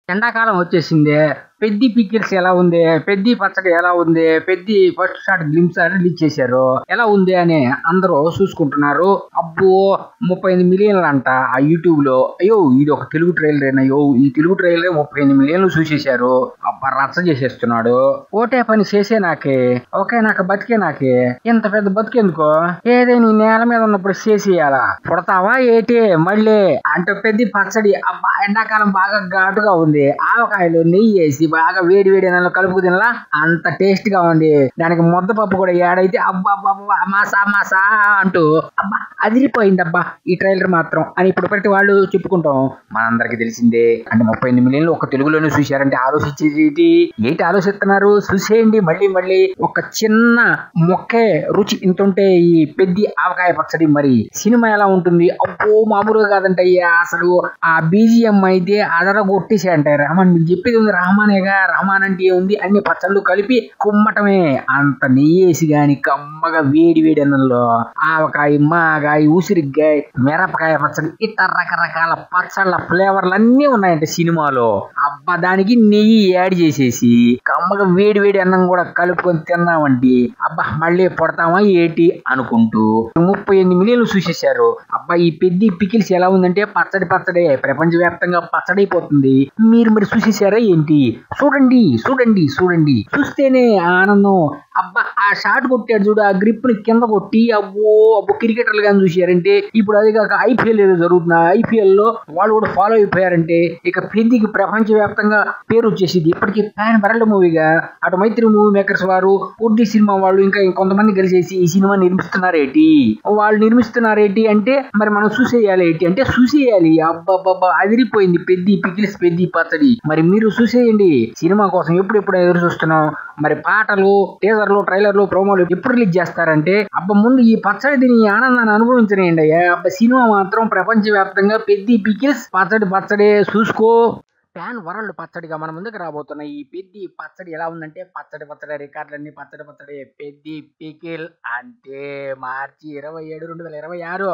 ఎండాకాలం వచ్చేసింది. 'పెద్ది పికిల్స్' ఎలా ఉంది? 'పెద్ది పచ్చడి' ఎలా ఉంది? 'Peddi' first shot glimpse release చేశారు. ఎలా ఉంది అని అందరూ చూసుకుంటున్నారు. అబ్బో 38 మిలియన్లు అంట ఆ యూట్యూబ్ లో. అయ్యో ఇది ఒక తెలుగు ట్రైలర్ అయ్యో ఈ తెలుగు ట్రైలర్ 38 మిలియన్లు చూసేశారు. అబ్బా రచ్చ చేసేస్తున్నాడు. ఓటే పని చేసే నాకే నాకు బతికే నాకే ఇంత పెద్ద బతికేందుకో ఏదైనా నేల మీద ఉన్నప్పుడు చేసేయాలా? పుడతావా ఏటి మళ్ళీ అంటే 'పెద్ది పచ్చడి' అబ్బా ఎండాకాలం బాగా ఘాటుగా ఉంది. ఆవకాయలు నెయ్యి వేసి బాగా వేడి వేడి అన్నంలో కలుపుకు తినలా అంత టేస్ట్ గా ఉంది. దానికి ముద్దపప్పు కూడా ఏడైతే అబ్బా మాసా మాసా అంటూ అబ్బా అదిరిపోయింది అబ్బా ఈ ట్రైలర్ మాత్రం అని ఇప్పుడు ప్రతి వాళ్ళు చెప్పుకుంటాం. మనందరికి తెలిసిందే. అంటే 38 మిలియన్లు ఒక తెలుగులోనే చూశారంటే ఆలోచించేది ఏంటి ఆలోచిస్తున్నారు? చూసేయండి మళ్ళీ మళ్ళీ. ఒక చిన్న మొక్కే రుచి ఇంతుంటే ఈ 'పెద్ది' ఆవకాయ పచ్చడి. మరి సినిమా ఎలా ఉంటుంది? అబ్బో మామూలుగా కాదంటయ్యా. అసలు ఆ బీజిఎం అయితే అదరగొట్టేసే అంటారు. రహమాన్ మీకు చెప్పేది ఉంది రహమానేగా. రహమాన్ అంటే ఉంది అన్ని పచ్చళ్ళు కలిపి కుమ్మటమే. అంత నెయ్యేసి గాని కమ్మగా వేడి వేడి అన్నంలో ఆవకాయ మాగాయ ఉసిరికాయ మిరపకాయ పచ్చడి ఇట్లా రకరకాల పచ్చళ్ళ ఫ్లేవర్లు అన్నీ ఉన్నాయంటే సినిమాలో. అబ్బా దానికి నెయ్యి యాడ్ చేసేసి కమ్మగా వేడి వేడి అన్నం కూడా కలుపుకొని తిన్నామంటే అబ్బా మళ్ళీ పుడతామా ఏటి అనుకుంటూ 38 మిలియన్లు చూసేశారు. అబ్బా ఈ 'పెద్ది పికిల్స్' ఎలా ఉందంటే పచ్చడి ప్రపంచవ్యాప్తంగా పచ్చడైపోతుంది. మీరు మరి చూసేశారా ఏంటి? చూడండి చూడండి చూడండి చూస్తేనే ఆనందం. అబ్బా ఆ షాట్ కొట్టాడు చూడు ఆ గ్రిప్ ని కింద కొట్టి అబ్బో క్రికెటర్లు కానీ చూసారంటే ఇప్పుడు అది కాక ఐపీఎల్ ఏదో జరుగుతున్నా ఐపీఎల్ లో వాళ్ళు కూడా ఫాలో అయిపోయారంటే ఇక 'పెద్ది'కి ప్రపంచవ్యాప్తంగా పేరు వచ్చేసింది. ఇప్పటికీ ప్యాన్ వరల్డ్ మూవీగా అటు మైత్రి మూవీ మేకర్స్ వారు ఉర్దీ సినిమా వాళ్ళు ఇంకా ఇంకొంతమంది కలిసేసి ఈ సినిమా నిర్మిస్తున్నారేటి. వాళ్ళు నిర్మిస్తున్నారేటి అంటే మరి మనం చూసేయాలి ఏంటి అంటే చూసేయాలి. అబ్బాబ్బా అదిరిపోయింది 'పెద్ది పికిల్స్' 'పెద్ది పచ్చడి'. మరి మీరు చూసేయండి. సినిమా కోసం ఎప్పుడు ఎదురు చూస్తున్నాం. మరి పాటలు టీజర్లు ట్రైలర్లు ప్రోమోలు ఎప్పుడు రిలీజ్ చేస్తారంటే అబ్బా ముందు ఈ పచ్చడి తిని ఈ ఆనందాన్ని అనుభవించలేండి అయ్యా. అబ్బా సినిమా మాత్రం ప్రపంచవ్యాప్తంగా 'పెద్ది పికిల్స్' పచ్చడి చూసుకో. ప్యాన్ వరల్డ్ పచ్చడిగా మన ముందుకు రాబోతున్న ఈ 'పెద్ది పచ్చడి' ఎలా ఉందంటే పచ్చడి రికార్డులన్నీ పచ్చడి 'పెద్ది పికిల్' అంటే మార్చి 27, 2026